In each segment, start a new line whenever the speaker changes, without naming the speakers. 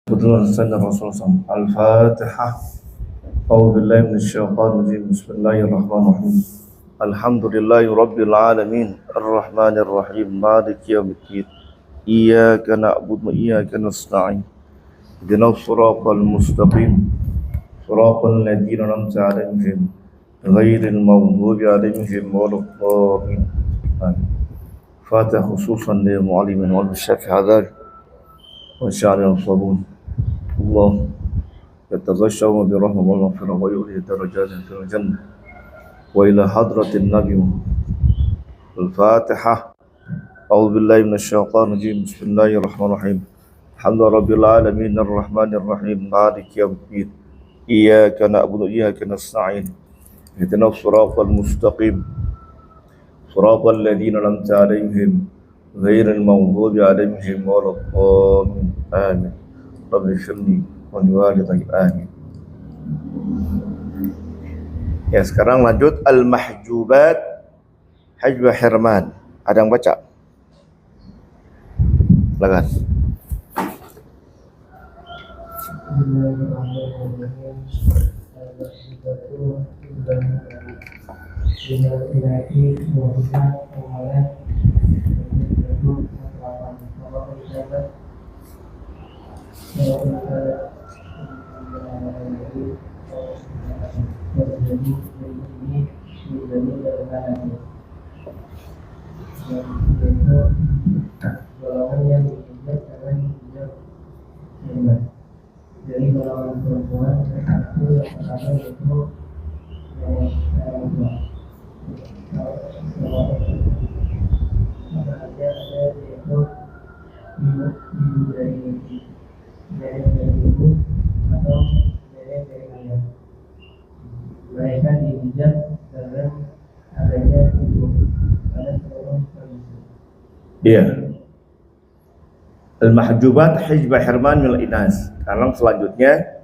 Kebetulan saya Rasul SAW. Al-Fatihah. A'udzu billahi minasyaitonir rajim. Bismillahirrahmanirrahim. Alhamdulillahi rabbil alamin. Arrahmanir rahim. Maliki yaumiddin. Iyyaka na'budu wa iyyaka nasta'in. Ihdinas siratal mustaqim. Siratal ladzina an'amta 'alaihim ghairil maghdubi 'alaihim waladdallin. Amin. Fatihah khususan lil mu'allimin wal syafi'in wa syari'il sabun. Allah يتغشوا برحمة والمغفرة ويؤتي درجات في الجنة وإلى حضرة النبي الفاتحة. أعوذ بالله من الشيطان الرجيم. بسم الله الرحمن الرحيم. الحمد لله رب العالمين الرحمن الرحيم مالك يوم الدين إياك نعبد وإياك نستعين اهدنا الصراط المستقيم صراط الذين أنعمت عليهم غير المغضوب عليهم ولا الضالين آمين. رب اغفر لي waliwalidayya amin. Ya, sekarang lanjut al-mahjubat hajba hirman. Ada yang baca? Silakan.
Dari golongan perempuan satu yang pertama yaitu ada yaitu ibu dari ibu atau nenek dari ayah. Mereka dihijab dengan adanya ibu pada seluruh kondisi.
Iya. Al-mahjubat hijba hirman minal inas. Sekarang selanjutnya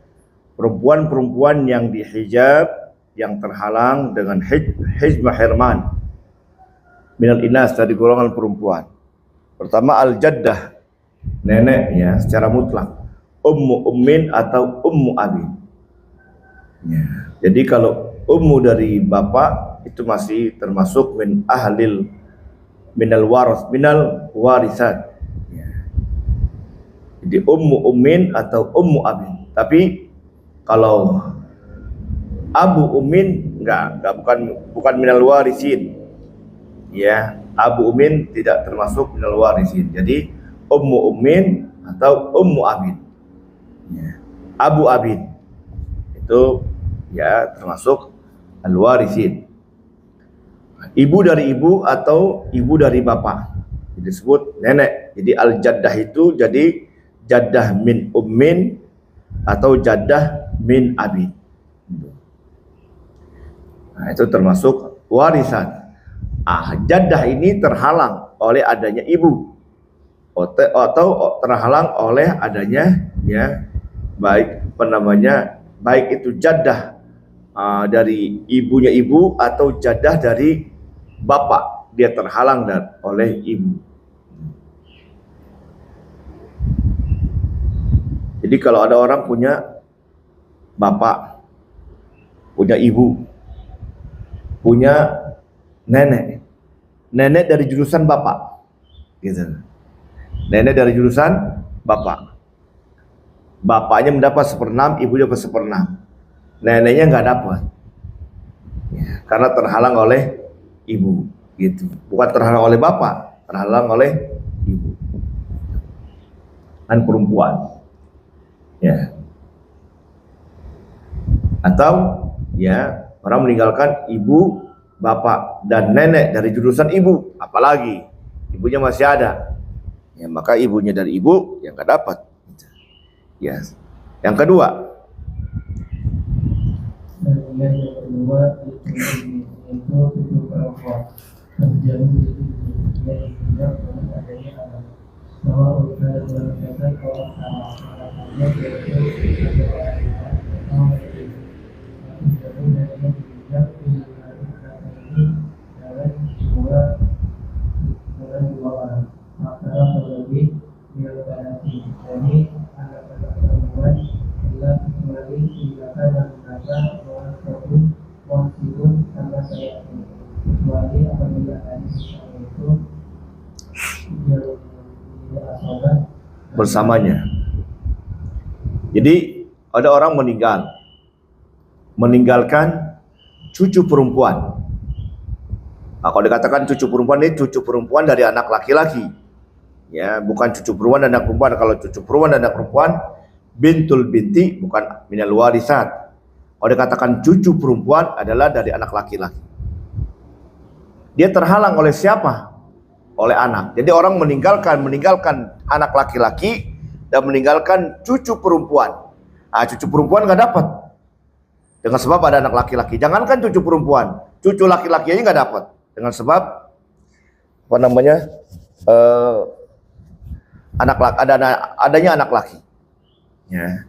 perempuan-perempuan yang dihijab, yang terhalang dengan hijba hirman minal inas, dari golongan perempuan. Pertama al-jaddah, nenek ya secara mutlak, ummu ummin atau ummu abin ya. Jadi kalau ummu dari bapak itu masih termasuk min ahlil minal warisat. Jadi ummu ummin atau ummu abin. Tapi kalau abu ummin enggak bukan minal warisin. Ya, abu ummin tidak termasuk minal warisin. Jadi ummu ummin atau ummu abin. Ya. Abu abin itu ya termasuk al warisin. Ibu dari ibu atau ibu dari bapak disebut nenek. Jadi al jaddah itu jadi jaddah min ummin atau jaddah min abin. Nah, itu termasuk warisan. Jaddah ini terhalang oleh adanya ibu atau terhalang oleh adanya ya baik itu jaddah dari ibunya ibu atau jaddah dari bapak, dia terhalang oleh ibu. Jadi kalau ada orang punya bapak, punya ibu, punya nenek dari jurusan bapak, gitu. Nenek dari jurusan bapak. Bapaknya mendapat 1/6, ibunya dapat 1/6. Neneknya nggak dapat, ya, karena terhalang oleh ibu, gitu. Bukan terhalang oleh bapak, terhalang oleh ibu. Dan perempuan. Ya. Atau ya orang meninggalkan ibu, bapak dan nenek dari jurusan ibu, apalagi ibunya masih ada, ya maka ibunya dari ibu yang nggak dapat. Ya. Yang kedua,
itu perempuan terjadi yang adanya anak. Bahwa urusan dalam kata kalau anak-anaknya yaitu atau jadi dari yang ini dalam dua orang. Maka terlebih biologi. Jadi anak-anak
bersamanya. Jadi ada orang meninggalkan cucu perempuan. Nah, kalau dikatakan cucu perempuan ini cucu perempuan dari anak laki-laki, ya, bukan cucu perempuan dan anak perempuan. Kalau cucu perempuan dan anak perempuan, bintul binti, bukan minal warisat. Kalau dikatakan cucu perempuan adalah dari anak laki-laki. Dia terhalang oleh siapa? Oleh anak. Jadi orang meninggalkan anak laki-laki dan meninggalkan cucu perempuan. Nah, cucu perempuan nggak dapat dengan sebab ada anak laki-laki. Jangankan cucu perempuan, cucu laki-laki aja nggak dapat dengan sebab apa namanya adanya anak laki. Ya.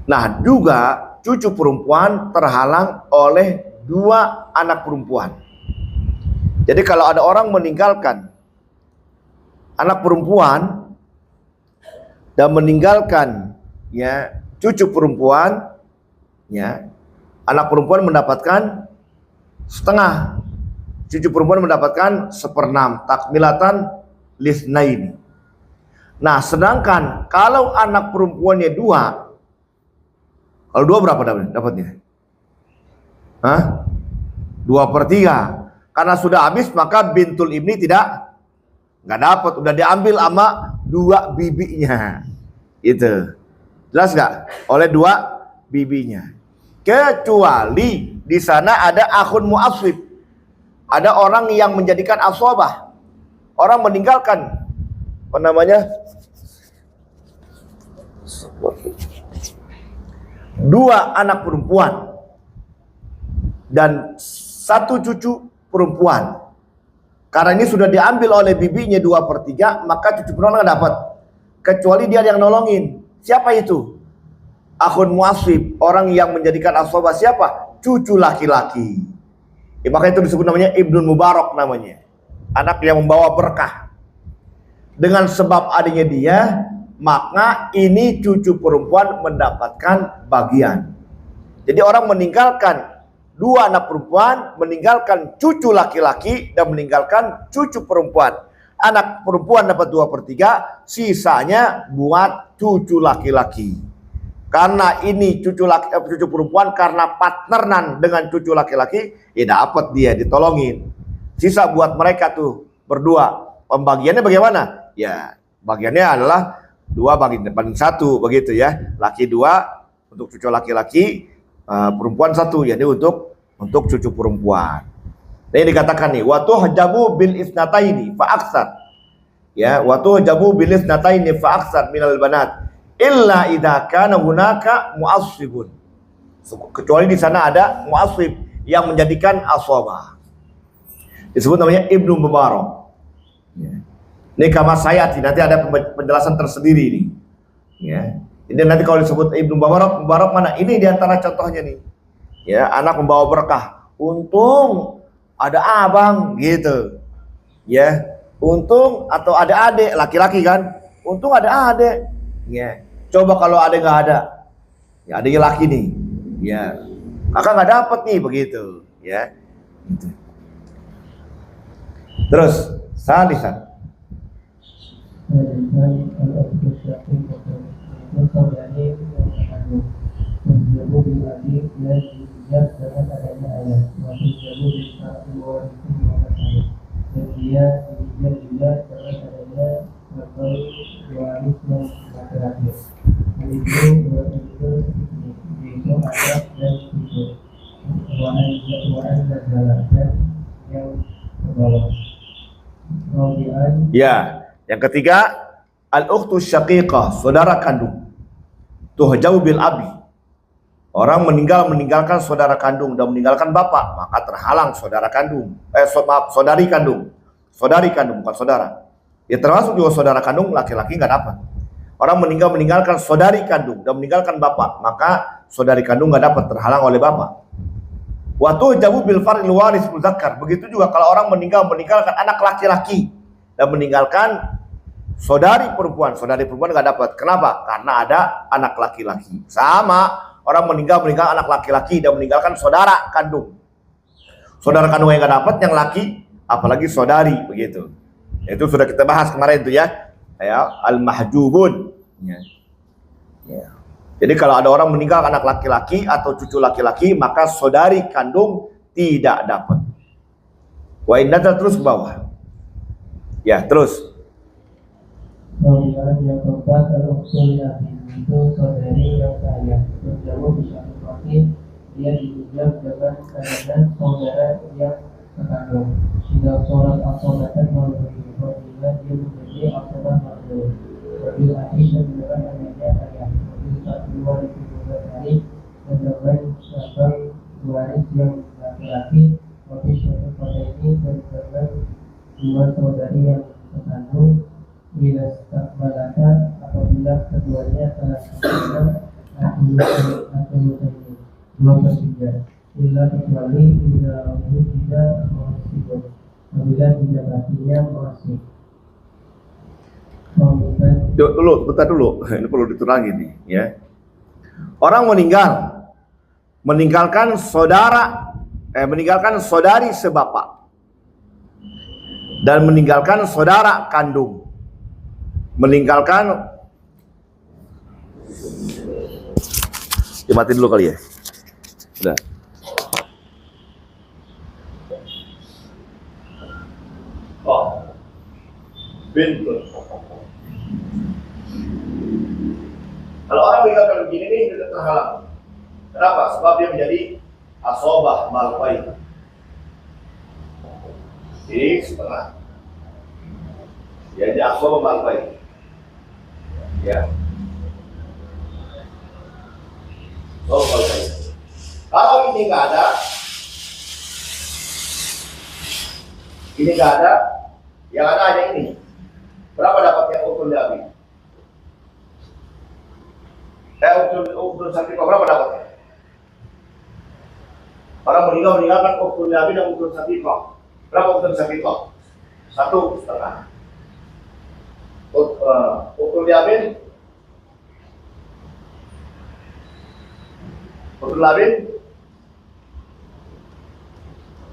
Nah, juga cucu perempuan terhalang oleh 2 anak perempuan. Jadi kalau ada orang meninggalkan anak perempuan dan meninggalkan, ya, cucu perempuan, ya, anak perempuan mendapatkan setengah, cucu perempuan mendapatkan 1/6, takmilatan lisnaini. Nah, sedangkan kalau anak perempuannya 2, kalau 2 berapa dapatnya? 2/3. Karena sudah habis maka bintul ibni nggak dapat, udah diambil sama 2 bibinya. Itu jelas nggak? Oleh 2 bibinya. Kecuali di sana ada akhun mu'aswib, ada orang yang menjadikan aswabah, orang meninggalkan apa namanya 2 anak perempuan dan 1 cucu perempuan. Karena ini sudah diambil oleh bibinya 2/3, maka cucu perempuan nggak dapat. Kecuali dia yang nolongin. Siapa itu? Akhun muaswib, orang yang menjadikan aswabah siapa? Cucu laki-laki. Ya, maka itu disebut namanya Ibnu Mubarak namanya. Anak yang membawa berkah. Dengan sebab adanya dia, maka ini cucu perempuan mendapatkan bagian. Jadi orang meninggalkan 2 anak perempuan, meninggalkan cucu laki-laki dan meninggalkan cucu perempuan. Anak perempuan dapat 2/3, sisanya buat cucu laki-laki. Karena ini cucu perempuan karena partneran dengan cucu laki-laki, ya dapat dia ditolongin. Sisa buat mereka tuh berdua. Pembagiannya bagaimana? Ya, bagiannya adalah 2 bagi depan 1 begitu ya. Laki 2 untuk cucu laki-laki, perempuan 1, jadi untuk cucu perempuan. Nah, ini dikatakan nih, wa tuhjabu bil isnataini fa aksar. Ya, wa tuhjabu bil isnataini fa aksar minal banat illa idza kana hunaka mu'assibun. Kecuali di sana ada mu'assib yang menjadikan aswabah. Disebut namanya Ibnu Mubarak. Ya. Ini kamar saya nanti ada penjelasan tersendiri ini. Ya. Ini nanti kalau disebut Ibnu Mubarak mana? Ini diantara contohnya nih. Ya, anak membawa berkah. Untung ada abang gitu. Ya, untung atau ada adik laki-laki kan. Untung ada adik. Ya. Coba kalau adik nggak ada. Ya, adiknya laki nih. Ya. Kakak nggak dapat nih begitu. Ya. Gitu. Terus, salisan.
Dengan adanya ayat masih jauh di satu orang itu dan dia juga dengan adanya atau waris yang terakhir itu ada dan itu waan dan yang bawah. Kemudian
Ya, yang ketiga al-ukhtu syaqiqah, saudara kandung. Tuhjau bil abi. Orang meninggalkan saudara kandung dan meninggalkan bapak, maka terhalang saudara kandung. Saudari kandung. Saudari kandung bukan saudara. Ya termasuk juga saudara kandung laki-laki nggak dapat. Orang meninggalkan saudari kandung dan meninggalkan bapak, maka saudari kandung nggak dapat, terhalang oleh bapak. Waktu jabu bil faril waris muzakkar. Begitu juga kalau orang meninggalkan anak laki-laki dan meninggalkan saudari perempuan nggak dapat. Kenapa? Karena ada anak laki-laki. Sama. Orang meninggalkan anak laki-laki dan meninggalkan saudara kandung. Saudara kandung yang nggak dapat, yang laki, apalagi saudari begitu. Itu sudah kita bahas kemarin itu ya. Al-mahjubun. Ya. Ya. Jadi kalau ada orang meninggal anak laki-laki atau cucu laki-laki, maka saudari kandung tidak dapat. Wa inna terus ke bawah. Ya, terus.
Kemudian yang keempat al-ukhtul itu saudari yang kaya. Terjauh bisa dipakai dia dihijab dengan keadaan saudara yang terkandung. Jika sholat as-sholatan apabila dia menjadi as-sholat makhluk. Wabil hadis menunjukkan adanya ayat. Wabil satu waris hari menunjukkan cabang waris yang laki-laki. Wabil suatu pada ini menunjukkan dua saudari yang terkandung. Bila malaka apabila keduanya telah sempurna atau dua ketiga. Bila kecuali bila ini tidak masih. Apabila tidak artinya masih.
Dulu, bentar dulu. Ini perlu diterangi nih, ya. Orang meninggalkan saudari sebapak dan meninggalkan saudara kandung. Dimatiin dulu kali ya. Udah. Oh. Pintu. Kalau orang meninggalkan begini nih tidak terhalang. Kenapa? Sebab dia menjadi asobah malfai. Jadi setengah. Dia jadi asobah malfai. Ya. Oh, malfai. Kalau ini nggak ada, yang ada aja ini. Berapa dapatnya ukul Nabi? Ukul Sakiqah berapa dapatnya? Orang meninggalkan ukul Nabi dan ukul Sakiqah. Berapa ukul Sakiqah? 1,5. Ukul Nabi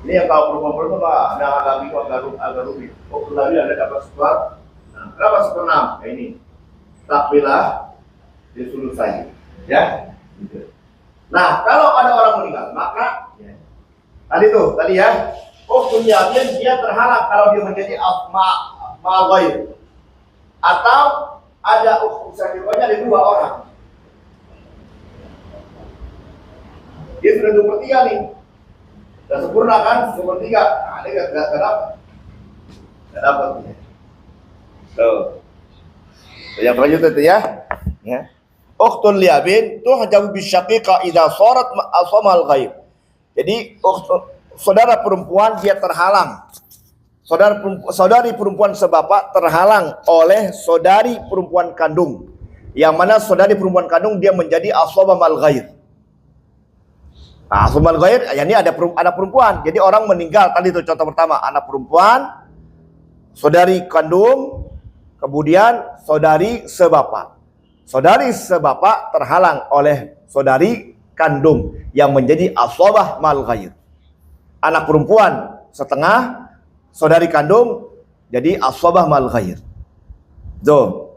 ini yang kalau perempuan agak rumit. Ukul Nabi ada dapat sebuah. Berapa 1/6? Ini takbilah diselesai, ya. Nah, kalau ada orang meninggal, maka tadi ya, yakin dia terhalang kalau dia menjadi ma'al ghair. Atau ada sakiqahnya ada 2 orang. Dia sudah 2/3 nih. Sudah sempurna kan? 2/3. Nah, dia enggak dapat. Tuh. Yang selanjutnya itu ya. Ukhtun liabin tuh jauh bisyaqiqa idza sharat asamal ghaib. Jadi saudara perempuan dia terhalang. Saudari perempuan sebapak terhalang oleh saudari perempuan kandung. Yang mana saudari perempuan kandung dia menjadi asamal ghaib. Nah, asamal ghaib ini ada perempuan. Jadi orang meninggal tadi itu contoh pertama, anak perempuan, saudari kandung, kemudian saudari sebapak. Saudari sebapak terhalang oleh saudari kandung yang menjadi asabah mal ghair. Anak perempuan setengah, saudari kandung jadi asabah mal ghair. Tuh.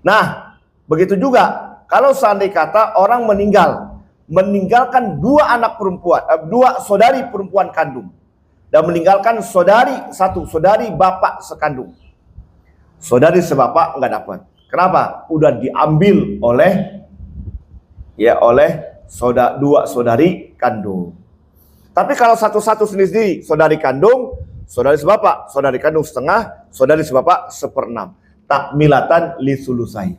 Nah, begitu juga kalau seandainya kata orang meninggalkan 2 anak perempuan, 2 saudari perempuan kandung dan meninggalkan saudari bapak sekandung. Saudari sebapak enggak dapat. Kenapa? Udah diambil oleh 2 saudari kandung. Tapi kalau satu-satu sendiri, saudari kandung, saudari sebapak, saudari kandung setengah, saudari sebapak 1/6. Takmilatan li sulusai.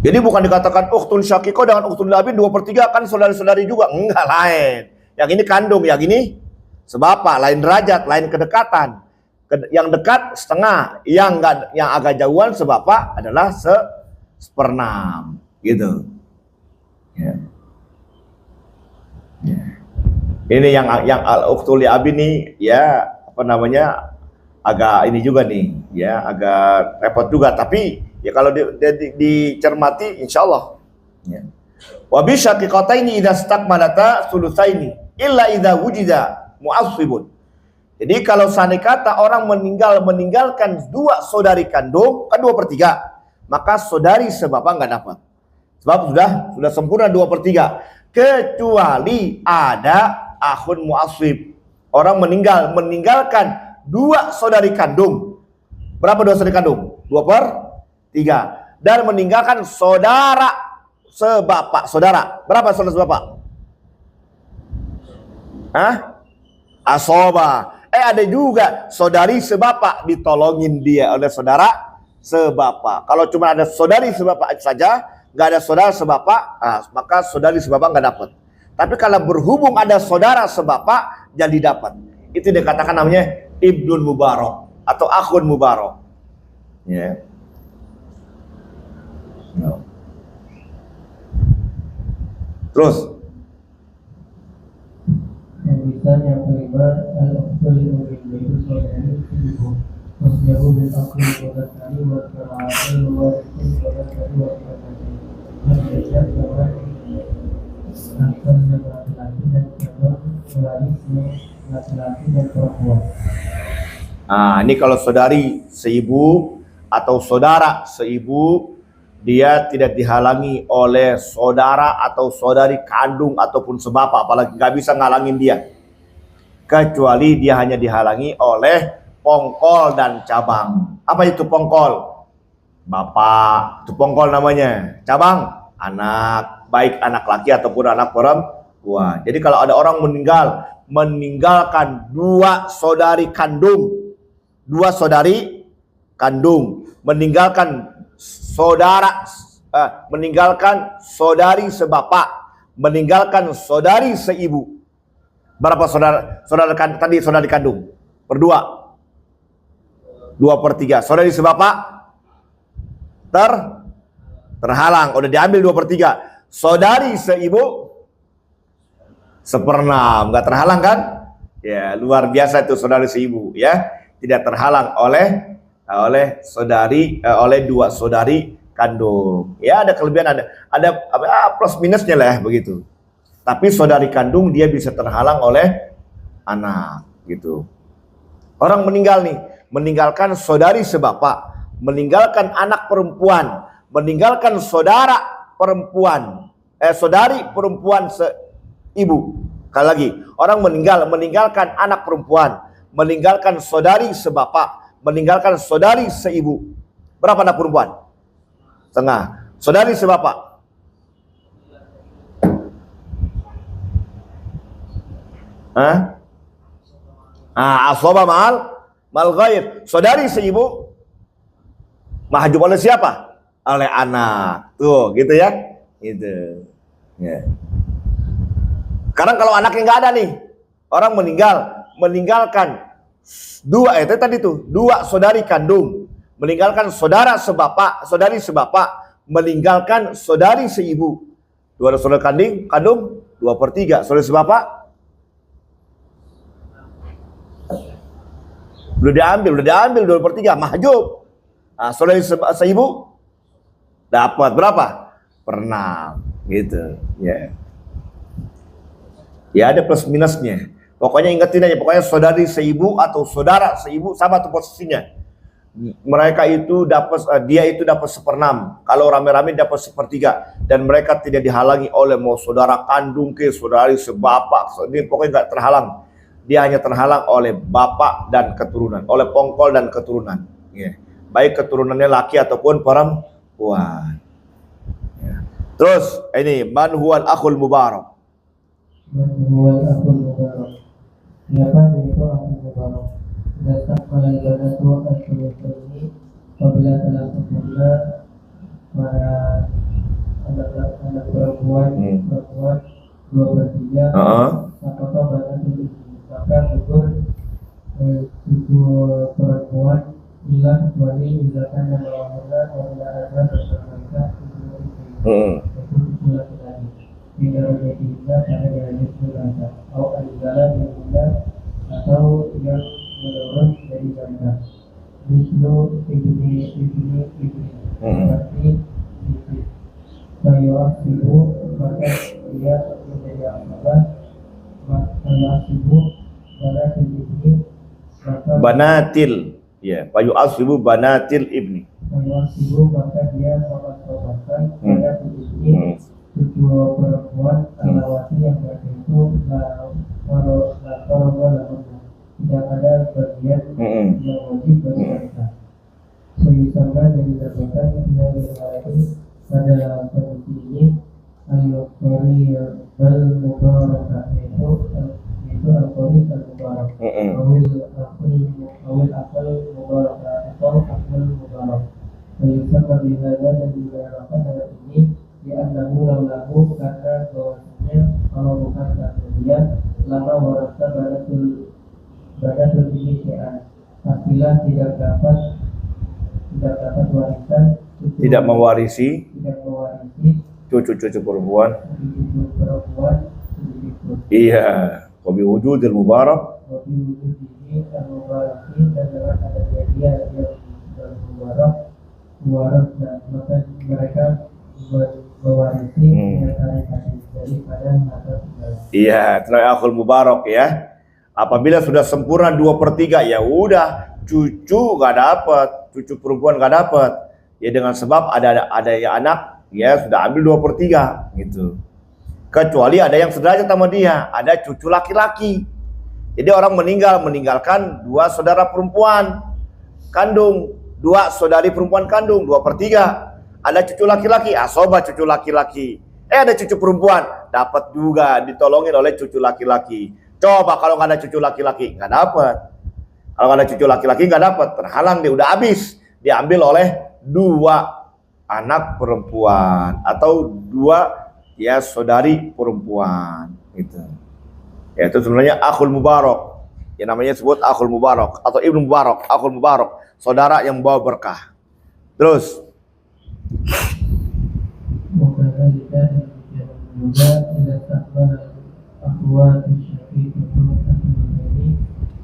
Jadi bukan dikatakan ukhtun syaqiqah dengan ukhtun labin 2/3 kan saudari-saudari juga. Enggak, lain. Yang ini kandung, yang ini sebapak, lain derajat, lain kedekatan. Yang dekat setengah, yang agak jauhan sebapak adalah 1/6 gitu. Ya. Ya. Ini yang al-ukhtul abi nih ya agak ini juga nih ya, agak repot juga, tapi ya kalau dicermati insyaallah ya. Wa bi syaqiqataini idza istakmalata sulusaini illa idza wujida mu'assibun. Jadi kalau seandainya kata orang meninggalkan dua saudari kandung, kan 2/3, maka saudari sebapak nggak dapat. Sebab sudah sempurna 2/3. Kecuali ada akhun mu'asib. Orang meninggalkan dua saudari kandung. Berapa dua saudari kandung? 2/3. Dan meninggalkan saudara sebapak. Saudara. Berapa saudara sebapak? Hah? Asoba. Ada juga saudari sebapak, ditolongin dia oleh saudara sebapak. Kalau cuma ada saudari sebapak saja, nggak ada saudara sebapak, maka saudari sebapak nggak dapat. Tapi kalau berhubung ada saudara sebapak, jadi dapat. Itu dikatakan namanya Ibnul Mubarak atau Akhun Mubarak. Ya. No. Terus
yang kelima al-ukhtul yaitu saudari ibu. Wasyahu bil akli wa tani wa qira'atin wa rikin wa tani wa qira'atin. Mereka sama akal yang laki-laki dan warisnya laki-laki dan perempuan.
Ini kalau saudari seibu atau saudara seibu, dia tidak dihalangi oleh saudara atau saudari kandung ataupun sebapak, apalagi nggak bisa ngalangin dia. Kecuali dia hanya dihalangi oleh pongkol dan cabang. Apa itu pongkol? Bapak, itu pongkol namanya. Cabang, anak, baik anak laki ataupun anak perempuan. Jadi kalau ada orang meninggalkan dua saudari kandung, meninggalkan saudari sebapak, meninggalkan saudari seibu. Berapa saudara tadi saudari kandung? Berdua. 2/3. Saudari sebapak terhalang, udah diambil 2/3. Saudari seibu 1/6, nggak terhalang kan? Ya, luar biasa itu saudari seibu ya. Tidak terhalang oleh dua saudari kandung. Ya, ada kelebihan, ada plus minusnya lah begitu. Tapi saudari kandung dia bisa terhalang oleh anak gitu. Orang meninggalkan saudari sebapak, meninggalkan anak perempuan, meninggalkan saudara perempuan, saudari perempuan seibu. Sekali lagi, orang meninggalkan anak perempuan, meninggalkan saudari sebapak, meninggalkan saudari seibu. Berapa anak perempuan? Setengah. Saudari sebapak? Asoba mal ghair. Saudari seibu mahjub oleh siapa? Oleh anak. Tuh, gitu ya. Gitu. Ya. Sekarang kalau anaknya nggak ada nih, orang meninggalkan dua saudari kandung, meninggalkan saudari sebapak, meninggalkan saudari seibu. Dua saudara kandung 2/3. Saudari sebapak udah diambil 2/3, mahjub. Saudari seibu dapat berapa? 1/6 gitu ya. Ya, ada plus minusnya. Pokoknya ingetin aja, pokoknya saudari seibu atau saudara seibu sama tuh posisinya. Mereka itu dia itu dapat 1/6. Kalau rame-rame dapat 1/3, dan mereka tidak dihalangi oleh mau saudara kandung ke saudari sebapak. Ini pokoknya nggak terhalang. Dia hanya terhalang oleh bapak dan keturunan, oleh pongkol dan keturunan. Ya. Baik keturunannya laki ataupun perempuan. Ya. Terus ini man huwal akhul mubarak.
Man huwal akhul mubarak. Siapa yaitu akhul mubarak? Datang pada ibadah Tuhan ini apabila telah sempurna para anak perempuan 2/3, apakah pada maka itu perempuan bila kecuali misalkan yang melakukan apabila ada bersama mereka itu laki-laki tidak berjadinya karena derajat berada atau adalah berguna atau yang menurun dari mereka Wisnu ibni berarti Bayu Asibu maka dia menjadi apa Bayu Asibu karena ini maka
Banatil. Ya, fayu asibu banatil ibni.
Al-Wasibu maka dia memasobakan pada ini cucu perempuan alawati yang berarti itu tidak ada bagian yang wajib bagi mereka. Sehingga dari dapatkan dari ini pada kondisi ini al-Qori al-Mubarak yaitu al-Qori al-Mubarak awil akal Mubarak atau akal Mubarak. Sehingga bihada dan diberikan dalam ini diannahu lahu karena bahwasanya kalau bukan karena dia lama warasa badatul ini syai'an pastilah tidak dapat warisan
Tidak mewarisi cucu-cucu perempuan. Iya, wabi wujudil mubarak.
Ini al-mubaraki dan dengan adanya dia yang mubarak dan maka mereka mewarisi daripada mata segala.
Iya, tenang akhul mubarak ya. Apabila sudah sempurna 2/3 ya udah, cucu gak dapat, cucu perempuan gak dapat. Ya dengan sebab ada ya anak ya sudah ambil 2/3 gitu. Kecuali ada yang sederajat sama dia, ada cucu laki-laki. Jadi orang meninggalkan 2 saudara perempuan kandung, 2 saudari perempuan kandung, 2/3. Ada cucu laki-laki, asoba cucu laki-laki. Ada cucu perempuan, dapat juga ditolongin oleh cucu laki-laki. Coba kalau nggak ada cucu laki-laki, nggak dapat. Kalau nggak ada cucu laki-laki nggak dapat, terhalang dia udah habis, diambil oleh 2 anak perempuan atau 2 ya saudari perempuan gitu. Ya, itu sebenarnya akhul mubarak. Yang namanya sebut akhul mubarak atau ibnu mubarak, akhul mubarak, saudara yang membawa berkah. Terus
juga tidak takbal akhwat syafiq ini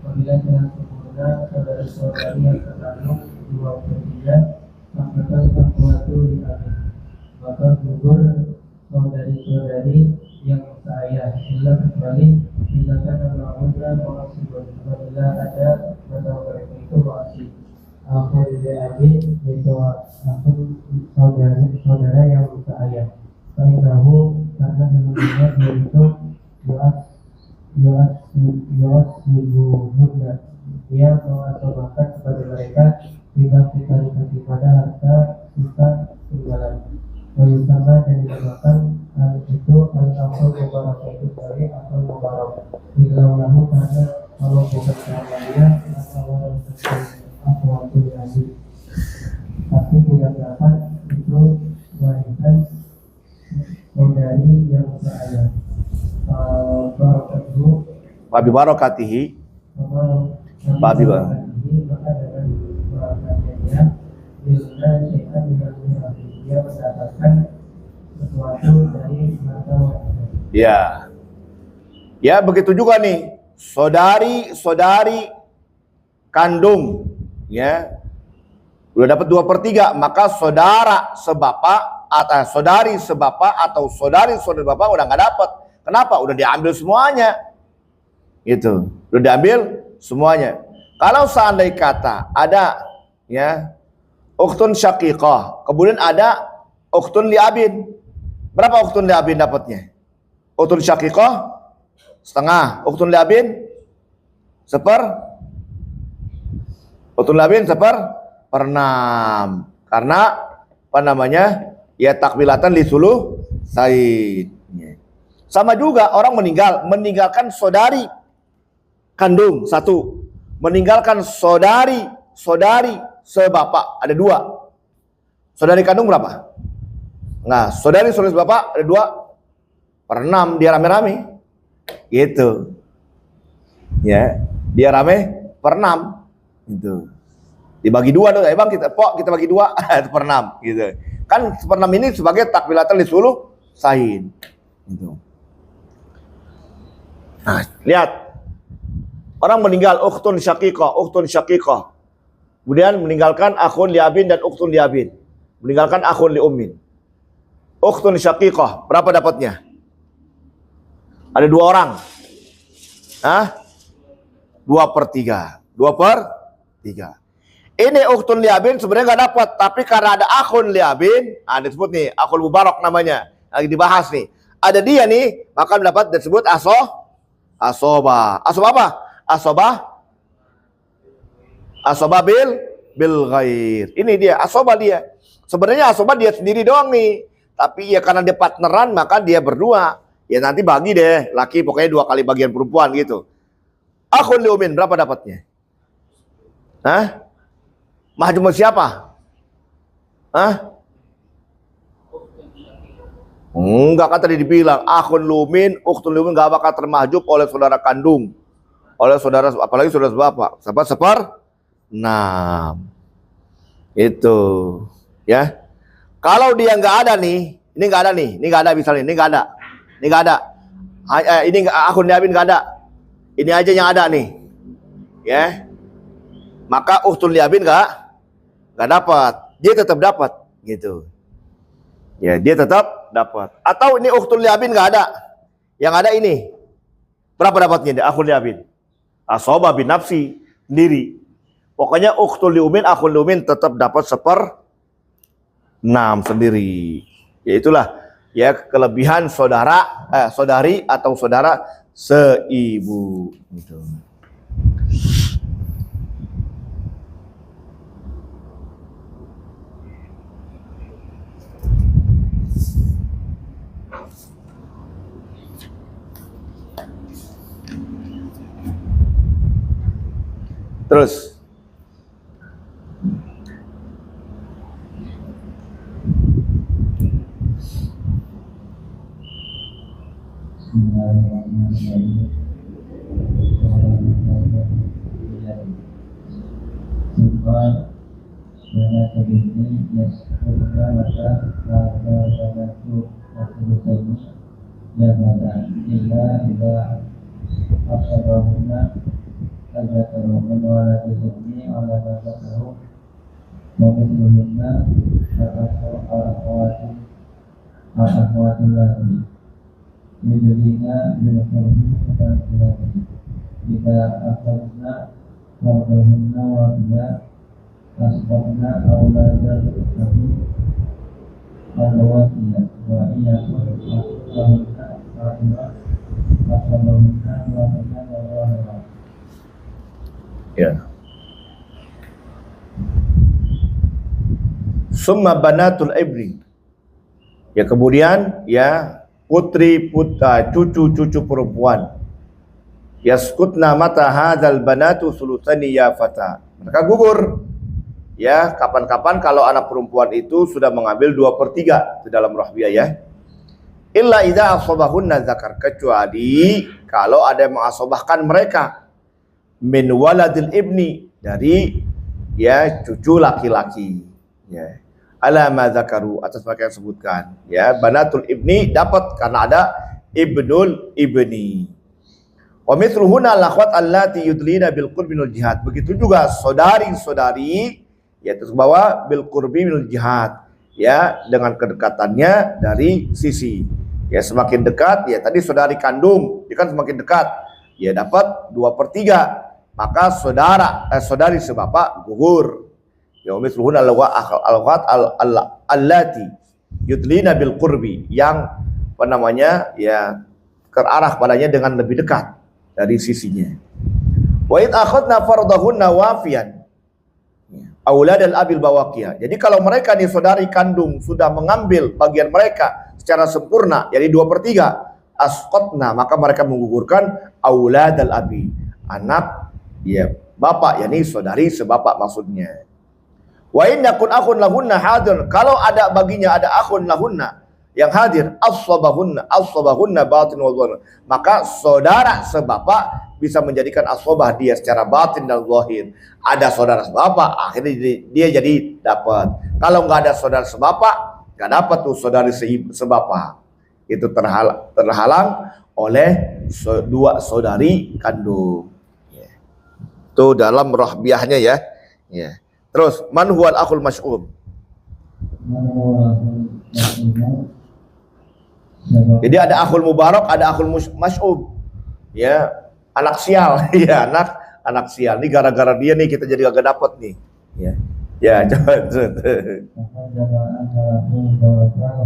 apabila telah sempurna saudara-saudari yang terkandung 2/3 maka akhwatu diambil maka gugur saudari-saudari yang seayah illa kecuali misalkan al-ma'udra mu'asibun apabila ada pada mereka itu mu'asib akhwat diambil yaitu saudara yang seayah Fainahu karena sebenarnya dia itu yuasibuhunna dia mengasobakan kepada mereka tidak dikasih pada harta sisa tinggalan. Wayusama dan dinamakan hal itu al-akhul mubarak itu sebagai akhul mubarak. Dilawalahu karena kalau bukan karena dia atau akhwatul aziz. Tapi tidak dapat itu warisan dari yang saya barakatuh
Babi barakatihi. Babi
barakatihi maka dengan barakatnya bila syaitan dia mendapatkan sesuatu dari mata wanita.
Ya. Ya, begitu juga nih. Saudari kandung ya. Udah dapat 2/3, maka saudara sebapak atau saudari sebapak atau saudari bapak udah nggak dapat. Kenapa? Udah diambil semuanya. Gitu. Udah diambil semuanya. Kalau seandainya kata ada ya ukhtun syaqiqah, kemudian ada ukhtun liabin. Berapa ukhtun liabin dapatnya? Ukhtun syaqiqah setengah, ukhtun liabin ukhtun liabin 1/6. Karena apa namanya? Ya takbilatan li suluh said. Sama juga orang meninggalkan saudari kandung 1, meninggalkan saudari sebapak ada 2. Saudari kandung berapa? Nah, saudari sebapak ada 2/6, dia rame-rame. Gitu. Ya, dia rame per 6 gitu. Dibagi 2 tuh, bang kita bagi 2 1/6 gitu. Kan 1/6 ini sebagai takbilatan li suluh said gitu. Nah, lihat. Orang meninggal ukhtun syaqiqah. Kemudian meninggalkan akhun liabin dan ukhtun liabin. Meninggalkan akhun li ummin. Ukhtun syaqiqah, berapa dapatnya? Ada 2 orang. 2/3 2/3. Ini ukhtun liabin sebenarnya nggak dapat, tapi karena ada akhun liabin, disebut nih akhul mubarak namanya, lagi dibahas nih. Ada dia nih, maka mendapat disebut asobah. Asobah apa? Asobah bil ghair. Ini dia asobah dia. Sebenarnya asobah dia sendiri doang nih, tapi ya karena dia partneran maka dia berdua. Ya nanti bagi deh, laki pokoknya 2 kali bagian perempuan gitu. Akhun liumin berapa dapatnya? Hah? Mahjub siapa? Hah? Enggak, kan tadi dibilang akhun lumin, ukhtun lumin enggak bakal termahjub oleh saudara kandung. Oleh saudara, apalagi saudara bapak. Nah, itu ya. Kalau dia enggak ada nih, ini enggak ada nih, ini enggak ada misalnya, ini enggak ada. Ini enggak ada. Ini akhun liabin enggak ada. Ini aja yang ada nih. Ya. Maka ukhtun liabin enggak dapat, dia tetap dapat gitu. Ya, dia tetap dapat. Atau ini ukhtun liabin nggak ada, yang ada ini berapa dapatnya? Akhun liabin asobah bin nafsi sendiri. Pokoknya ukhtun liumin, akhun liumin tetap dapat 1/6 sendiri. Ya itulah ya kelebihan saudari atau saudara seibu gitu. Terus ya. Summa banatul ibni. Ya kemudian ya putri cucu perempuan. Yaskutna mata hadzal banatu sulusani ya fata. Mereka gugur. Ya, kapan-kapan kalau anak perempuan itu sudah mengambil 2/3 di dalam rahbiyah ya. Illa idza asabahunna zakar, kecuali kalau ada yang mengasobahkan mereka min waladil ibni, dari ya cucu laki-laki ya. Ala ma zakaru, atas mereka yang sebutkan ya. Banatul ibni dapat karena ada ibnul ibni. Wa mithluhunna al-akhwat allati yudlina bil qurbi minal jihad. Begitu juga saudari-saudari yaitu bahwa bil qurbi minal jihad, ya dengan kedekatannya dari sisi ya semakin dekat ya tadi saudari kandung dia kan semakin dekat ya dapat 2/3, maka saudari sebapak gugur. Ya mithluhunna al-akhwat allati yudlina bil qurbi, yang apa namanya ya terarah padanya dengan lebih dekat dari sisinya. Wa id akhadna fardahunna wafiyan aulad al-abil bawaqiyah. Jadi kalau mereka nih saudari kandung sudah mengambil bagian mereka secara sempurna, jadi 2/3, asqatna, maka mereka menggugurkan aulad al-abi, anak ya bapak, yakni saudari sebapak maksudnya. Wa in yakun akhun lahunna hadir, kalau ada baginya ada akhun lahunna yang hadir, asabahunna batin wa zahir, maka saudara sebapak bisa menjadikan asobah dia secara batin dan zahir. Ada saudara sebapak, akhirnya dia jadi dapat. Kalau nggak ada saudara sebapak, nggak dapat tuh saudari sebapak. Itu terhalang oleh dua saudari kandung. Itu dalam rahbiyahnya ya. Terus man huwal akhul mas'um. Jadi ada akhul mubarak, ada akhul mas'um. Ya, anak sial, ya anak sial. Ini gara-gara dia nih kita jadi agak dapat nih. Ya. Ya, coba.
maka jamaah melakukan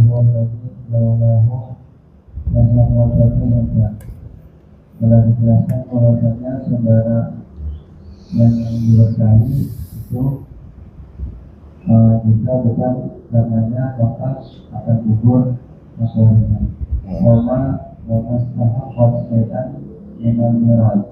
bahwa lagi laulahu dan membuatnya telah dijelaskan bahwasanya saudara yang diberkahi itu jika bukan karenanya maka akan gugur masalahnya. Wama sahab syai'an minal mirad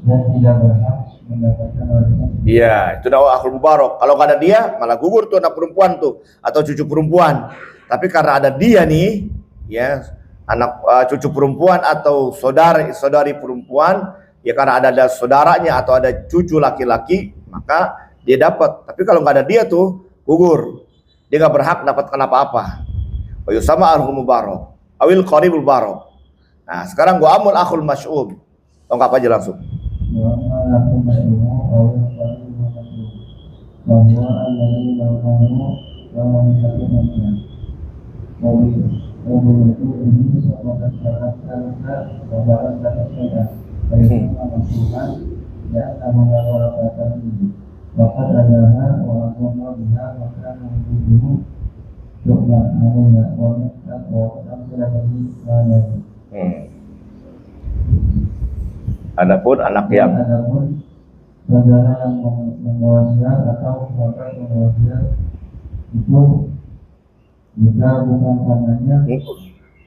dan tidak berhak mendapatkan warisan.
Iya, itu dakwah akhul mubarok. Kalau nggak ada dia, malah gugur tuh anak perempuan tuh atau cucu perempuan. Tapi karena ada dia nih, ya anak cucu perempuan atau saudari perempuan, ya karena ada saudaranya atau ada cucu laki-laki, maka dia dapat. Tapi kalau nggak ada dia tuh gugur. Dia nggak berhak dapatkan apa-apa. Wa yusama akhul mubarok, awil qaribul barok. Nah, sekarang gua amul akhul masy'um. Lengkap aja langsung. Adapun anak yang
saudara yang membawa sial atau keluarga yang membawa sial itu jika bukan karenanya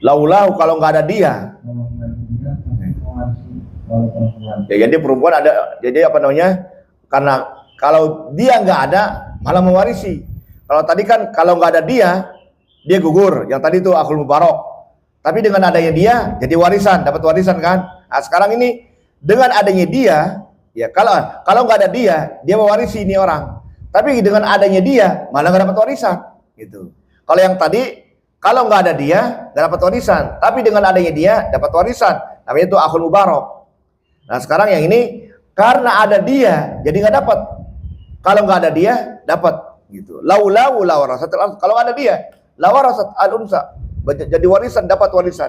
laulau kalau nggak ada dia.
kalau nggak ada dia masih mewarisi oleh perempuan.
Ya, jadi perempuan ada, jadi apa namanya? Karena kalau dia nggak ada malah mewarisi. Kalau tadi kan kalau nggak ada dia gugur. Yang tadi itu akhul mubarok. Tapi dengan adanya dia jadi warisan, dapat warisan kan? Nah, sekarang ini dengan adanya dia, ya kalau nggak ada dia mewarisi ini orang. Tapi dengan adanya dia malah nggak dapat warisan, gitu. Kalau yang tadi kalau nggak ada dia nggak dapat warisan, tapi dengan adanya dia dapat warisan. Namanya itu akhul mubarok. Nah sekarang yang ini karena ada dia jadi nggak dapat. Kalau nggak ada dia dapat, gitu. Laulau lawarasat kalau nggak ada dia lawarasat al-unsa jadi warisan, dapat warisan.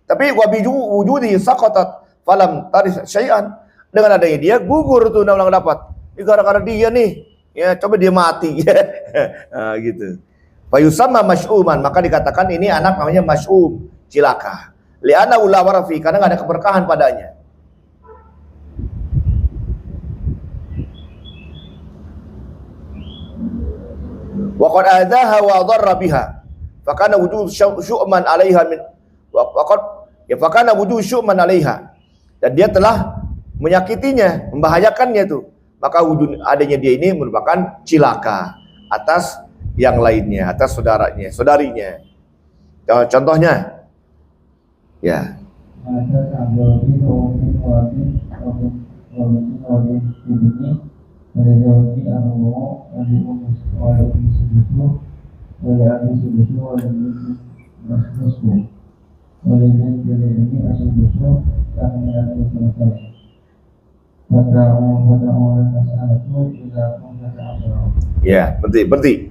Tapi wabiju wujudi saqatat falam taris syai'an, dengan adanya dia gugur tuh undang dapat. Ini gara-gara dia nih. Ya, coba dia mati. Nah, gitu. Fayusamma masy'uman, maka dikatakan ini anak namanya masy'um, cilaka. Li'anna la warafi, karena enggak ada keberkahan padanya. Wa qad adaha wa dharra biha. Fakana wujud syu'man 'alaiha min wa qad ya fakana wujud syu'man 'alaiha. Dan dia telah menyakitinya, membahayakannya tuh. Maka wujud adanya dia ini merupakan cilaka atas yang lainnya, atas saudarinya. Contohnya, ya. Ya, berhenti.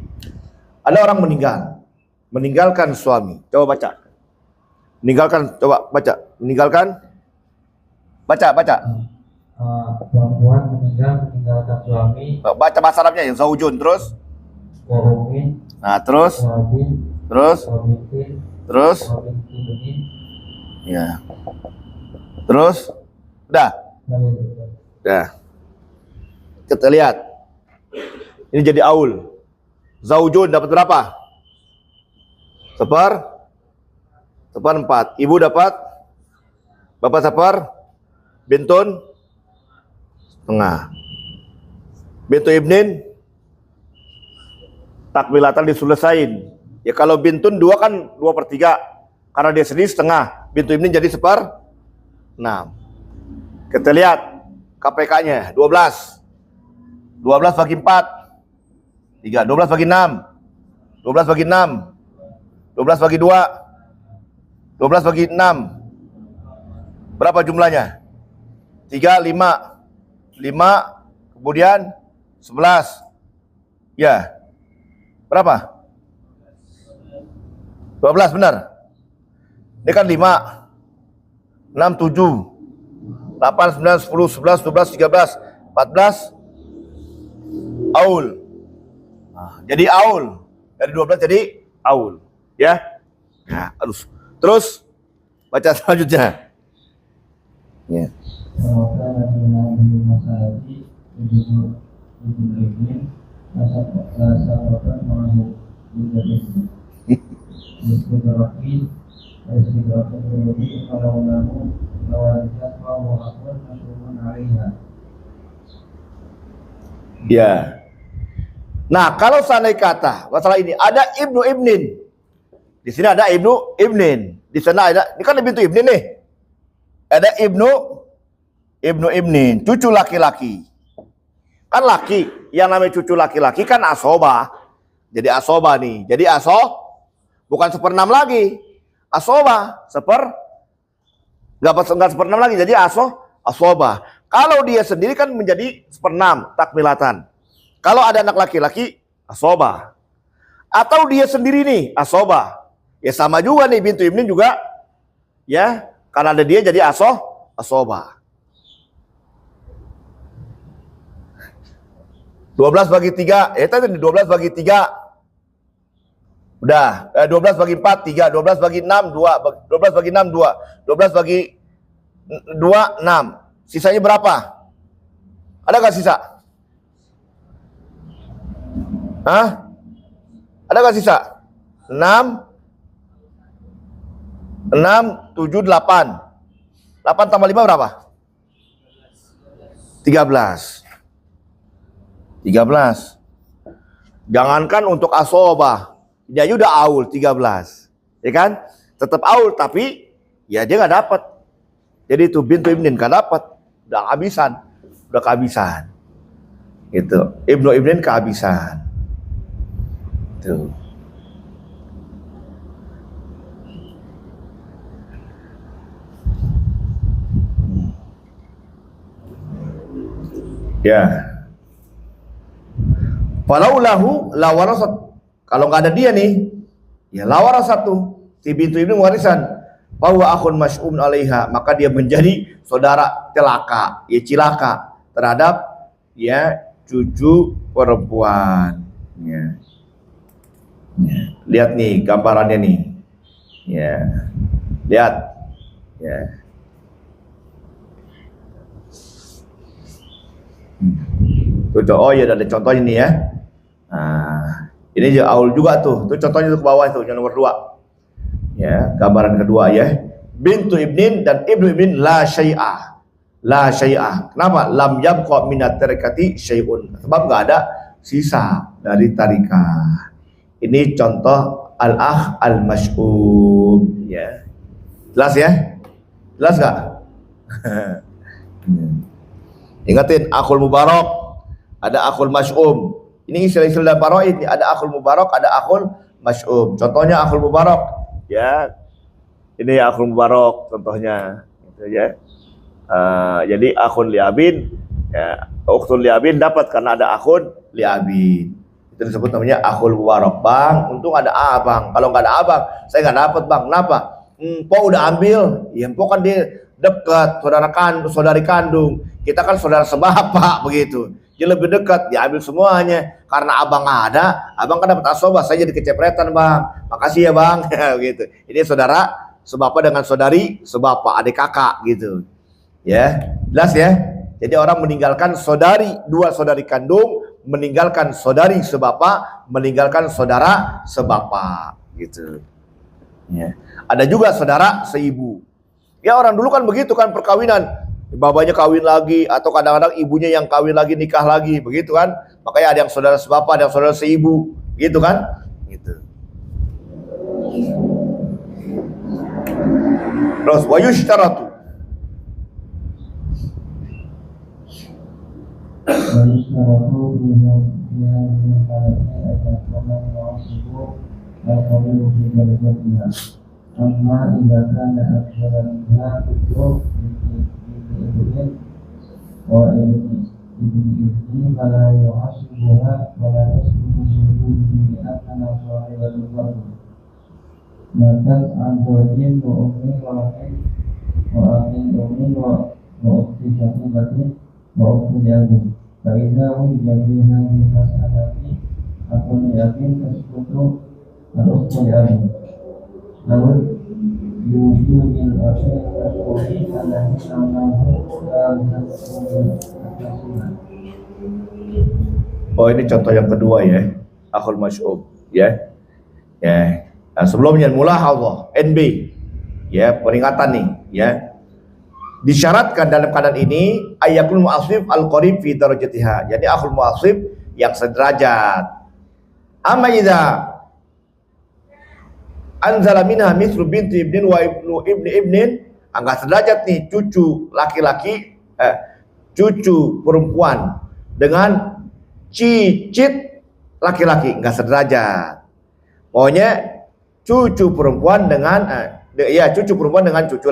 Ada orang meninggalkan suami. Coba baca. Meninggalkan. Baca.
Perempuan meninggalkan suami.
Baca bahasa Arabnya yang zaujun terus.
Waumin.
Nah, terus. Ya. Terus. Udah. Kita lihat. Ini jadi aul. Zaujun dapat berapa? Seperempat. Ibu dapat? Bapak bintun setengah. Bintu ibnin takmilatan diselesain. Ya kalau bintun 2 kan 2/3. Karena dia sendiri setengah. Bintu ibnin jadi 1/6. Kita lihat KPK-nya 12. 12 bagi 4. 3. 12 bagi 6. 12 bagi 6. 12 bagi 2. 12 bagi 6. Berapa jumlahnya? 3, 5. 5, kemudian 11. Ya. Berapa? 12 benar. Ini kan 5. 6, 7. 8, 9, 10, 11, 12, 13. 14 aul. Nah, jadi aul. Dari 12 jadi aul. Ya. Nah, terus baca selanjutnya. Ya. Ya. Nah, kalau seandainya kata masalah ini ada ibnu ibnin, di sini ada ibnu ibnin, di sana ada, ini kan bintu ibnin nih, ada ibnu ibnin, cucu laki-laki. Kan laki, yang namanya cucu laki-laki kan asoba, jadi asoba nih, jadi bukan 1/6 lagi, asoba nggak 1/6 lagi, jadi asoba. Kalau dia sendiri kan menjadi 1/6 takmilatan. Kalau ada anak laki-laki, asoba. Atau dia sendiri nih, asoba. Ya sama juga nih, bintu ibnin juga. Ya, karena ada dia jadi asoba. 12 bagi 3, tadi 12 bagi 3. Udah, 12 bagi 4, 3. 12 bagi 6, 2. 12 bagi 6, 2. 12 bagi 2, 6. Sisanya berapa? Ada gak sisa? Hah? Ada gak sisa? 6, 7, 8. 8 tambah 5 berapa? 13. Jangankan untuk asobah, dia aja udah aul 13. Ya kan? Tetap aul, tapi ya dia gak dapat. Jadi itu bintu ibnin gak dapat. Udah kehabisan. Gitu. Ibnu ibnin kehabisan. Tuh. Ya. Falaulahu la warasat. Kalau nggak ada dia nih, ya la warasat tuh. Si bintu ibnu warisan. Bahwa akhun mas'um alaiha, maka dia menjadi saudara celaka, ya cilaka terhadap ya cucu perempuan. Ya. Ya. Lihat nih gambarannya nih. Ya. Lihat. Ya. Oh ya, ada contohnya nih ya. Nah, ini juga aul juga tuh. Tuh contohnya tuh ke bawah itu, yang nomor 2. Ya, gambaran kedua ya. Bintu ibnin dan ibnu ibnin la syai'ah. La syai'ah. Kenapa? Lam yabqa minat tarikati syai'un. Sebab enggak ada sisa dari tarikah. Ini contoh al-akh al-mas'um ya. Jelas ya? Jelas enggak? Ingatin akhul mubarak, ada akhul mas'um. Ini istilah-istilah faraid, ada akhul mubarak, ada akhul mas'um. Contohnya akhul mubarak, ya. Ini akhul mubarak contohnya, gitu ya. Jadi akhun liabin, ya, ukhtun liabin dapat karena ada akhun liabin. Itu disebut namanya akhul mubarak. Bang, untung ada abang. Kalau nggak ada abang, saya nggak dapat bang. Kenapa? Empok udah ambil. Ya empok kan dia dekat, saudari kandung. Kita kan saudara sebapak begitu. Dia lebih dekat, diambil semuanya. Karena abang ada, abang kan dapat asobah, saya jadi kecepretan bang. Makasih ya bang, gitu. Ini saudara sebapak dengan saudari sebapak, adik kakak gitu. Ya, jelas ya. Jadi orang meninggalkan dua saudari kandung, meninggalkan saudari sebapak, meninggalkan saudara sebapak, gitu. Ya. Ada juga saudara seibu. Ya orang dulu kan begitu kan perkawinan. Bapaknya kawin lagi atau kadang-kadang ibunya yang kawin lagi nikah lagi begitu kan, makanya ada yang saudara sebapak, ada yang saudara seibu gitu kan, gitu. Terus wayushtaratu
amma idza kana akthara minha ibni fala yuhasibuha wala yasbuhu bihi li'anna sahibatul fardh maka anjojin wa ummi wa akhin wa akhin ummi wa ukhti syaqiqatin وأخت لأب فإذا وجد في هذه المسألة أخ لأب تسقط الأخت لأب لو بوجود الأخ المذكور الذي أنه لا يكون الأصل.
Oh, ini contoh yang kedua ya, akhul masy'ub ya. Ya. Nah, sebelumnya mulahadzah NB ya, peringatan nih ya. Disyaratkan dalam keadaan ini ayakul mu'assib al-qarib fi darajatiha. Jadi akhul mu'assib yang sederajat. Amma idza anzala minha mithlu binti ibnin wa ibni ibnin, enggak sederajat nih cucu laki-laki cucu perempuan dengan cicit laki-laki, enggak sederajat. Pokoknya cucu perempuan dengan cucu perempuan dengan cucu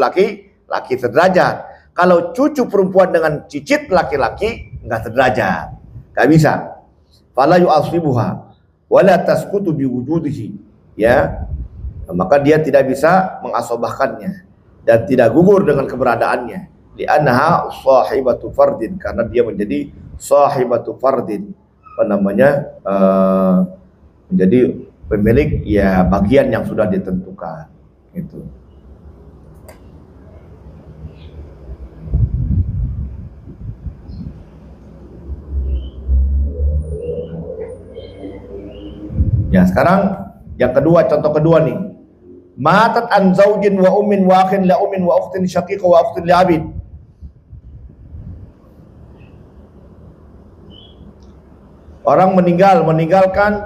laki sederajat. Kalau cucu perempuan dengan cicit laki-laki enggak sederajat, enggak bisa. Fala yu'asibuha wala tasqutu biwujudihi, ya. Maka dia tidak bisa mengasobahkannya dan tidak gugur dengan keberadaannya. Li'annaha sahibatu fardin, karena dia menjadi sahibatu fardin, menjadi pemilik ya bagian yang sudah ditentukan itu. Ya, sekarang yang kedua, contoh kedua nih. Matat an zaujin wa ummin wa akhin la ummin wa ukhtin syaqiqah wa ukhtin li abid. Orang meninggalkan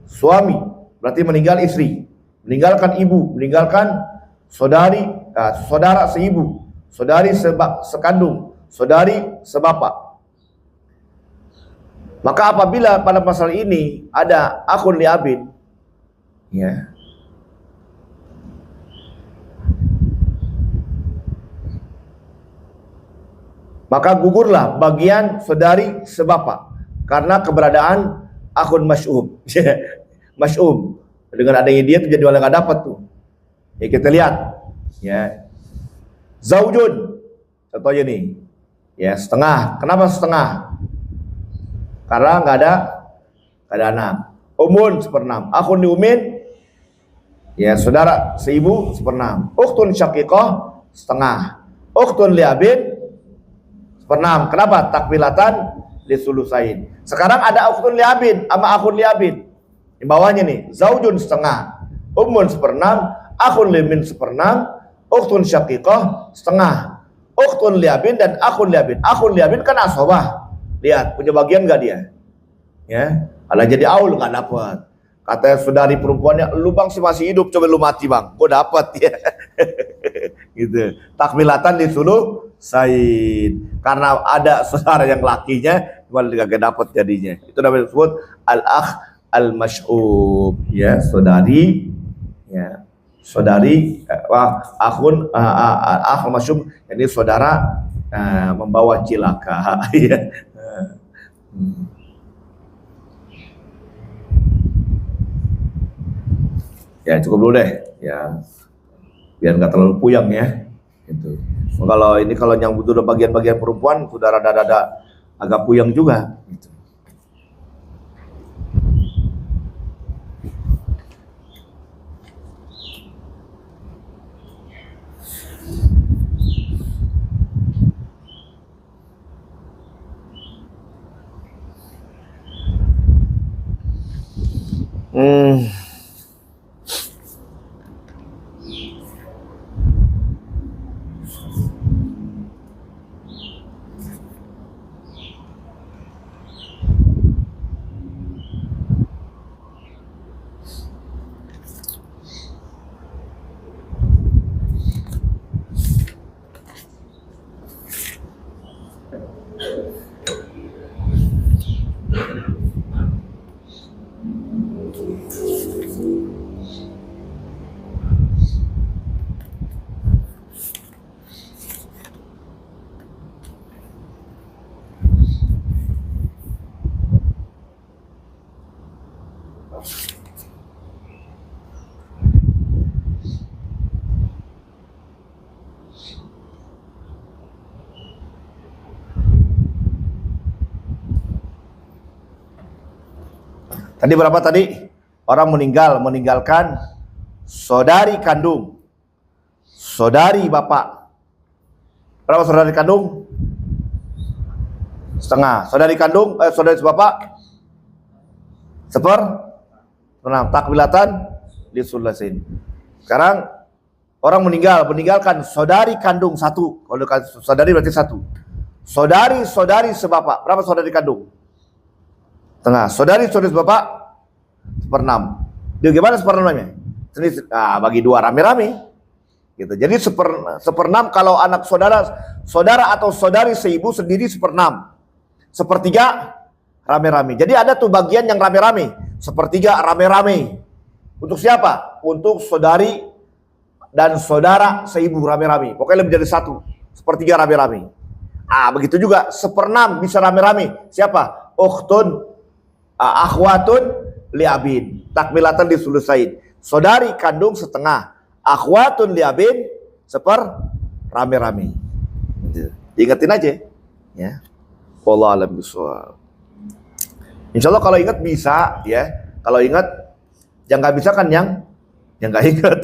suami, berarti meninggal istri, meninggalkan ibu, meninggalkan saudara seibu, saudari sekandung, saudari sebapak. Maka apabila pada pasal ini ada akhun li abin, ya, maka gugurlah bagian saudari sebapak karena keberadaan akhun masy'ub. Masy'ub, dengan adanya dia tuh jadi orang nggak dapat tuh. Ya kita lihat, ya, zaujun contohnya nih, ya setengah. Kenapa setengah? Karena nggak ada anak. Umun 1/6, akhun li umin, ya saudara seibu 1/6. Ukhtun syaqiqah setengah. Ukhtun li abin 1/6. Kenapa? Takmilatan li sulusain. Sekarang ada ukhtun li abin sama akhun li abin. Di bawahnya nih, zaujun setengah, umun 1/6, akhun li min 1/6, ukhtun syaqiqah setengah. Ukhtun li abin dan akhun li abin. Akhun li abin kan asobah. Lihat, punya bagian nggak dia? Ya, ala jadi aul nggak dapat. Katanya saudari perempuannya, lu bang sih masih hidup, coba lu mati bang, gue dapat ya. Gitu. Takmilatan disuluh said. Karena ada saudara yang lakinya, malah gak dapat jadinya. Itu namanya disebut al-akh al-masy'ub, ya, saudari, ya, saudari, akhun akh al-masy'ub, ini saudara membawa cilaka. Ya. Ya cukup dulu deh, ya, biar nggak terlalu puyang ya. Gitu. Kalau ini kalau yang butuh bagian-bagian perempuan sudah rada-rada agak puyang juga. Gitu. Tadi berapa tadi? Orang meninggalkan saudari kandung, saudari bapak. Berapa saudari kandung? Setengah. Saudari kandung, saudari bapak? Seperempat. Takmilatan lisulasin. Sekarang orang meninggalkan saudari kandung satu. Kalau saudari berarti satu. Saudari sebapak. Berapa saudari kandung? Setengah. Saudari sebapak? Seperenam. Dia gimana seperenamnya? Bagi dua rame-rame. Gitu. Jadi seperenam kalau anak saudara atau saudari seibu sendiri seperenam. Sepertiga rame-rame. Jadi ada tuh bagian yang rame-rame. Sepertiga rame-rame. Untuk siapa? Untuk saudari dan saudara seibu rame-rame. Pokoknya lebih dari satu. Sepertiga rame-rame. Begitu juga seperenam bisa rame-rame. Siapa? Ukhtun, akhwatun liabin. Takmilatan disulusain. Saudari kandung setengah. Akhwatun liabin rame-rame. Diingetin aja. Ya. Wallahu a'lam bishawab. Insyaallah kalau ingat bisa ya. Kalau ingat, yang nggak bisa kan yang nggak ingat.